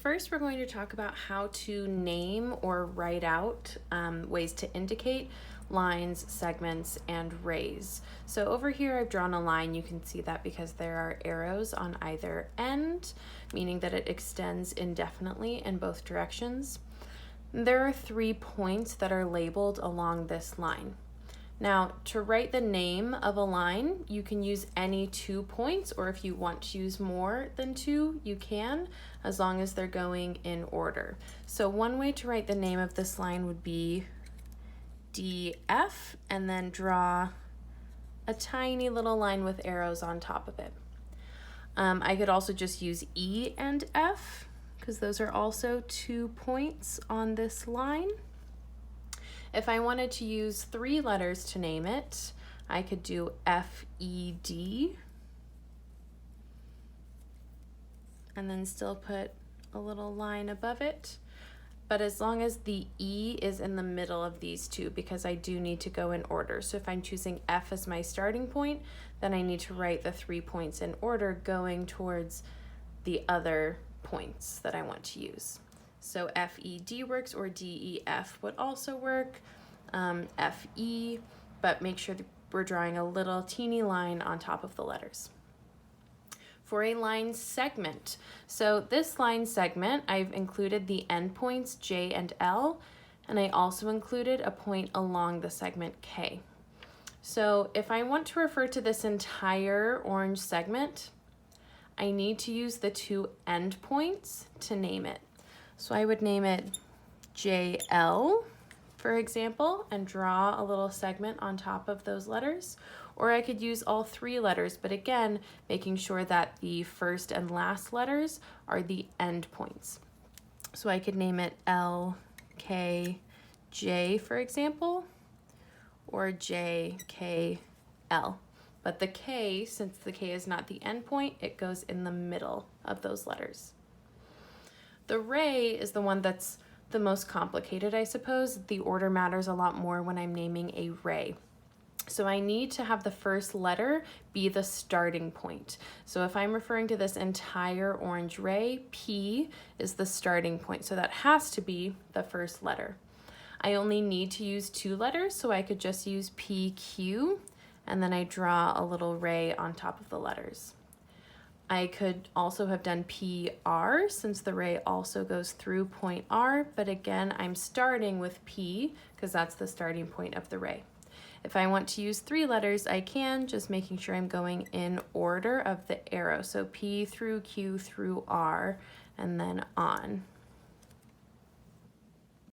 first we're going to talk about how to name or write out ways to indicate lines, segments, and rays. So over here I've drawn a line. You can see that because there are arrows on either end, meaning that it extends indefinitely in both directions. There are 3 points that are labeled along this line. Now, to write the name of a line, you can use any 2 points, or if you want to use more than 2, you can, as long as they're going in order. So one way to write the name of this line would be DF, and then draw a tiny little line with arrows on top of it. I could also just use E and F, because those are also 2 points on this line. If I wanted to use 3 letters to name it, I could do FED and then still put a little line above it. But as long as the E is in the middle of these 2, because I do need to go in order. So if I'm choosing F as my starting point, then I need to write the 3 points in order going towards the other points that I want to use. So FED works, or DEF would also work, FE, but make sure that we're drawing a little teeny line on top of the letters. For a line segment, so this line segment, I've included the endpoints J and L, and I also included a point along the segment K. So if I want to refer to this entire orange segment, I need to use the 2 endpoints to name it. So I would name it JL, for example, and draw a little segment on top of those letters. Or I could use all 3 letters, but again, making sure that the first and last letters are the end points. So I could name it LKJ, for example, or JKL. But the K, since the K is not the end point, it goes in the middle of those letters. The ray is the one that's the most complicated, I suppose. The order matters a lot more when I'm naming a ray. So I need to have the first letter be the starting point. So if I'm referring to this entire orange ray, P is the starting point. So that has to be the first letter. I only need to use 2 letters, so I could just use PQ, and then I draw a little ray on top of the letters. I could also have done PR, since the ray also goes through point R, but again, I'm starting with P because that's the starting point of the ray. If I want to use 3 letters, I can, just making sure I'm going in order of the arrow. So P through Q through R, and then on.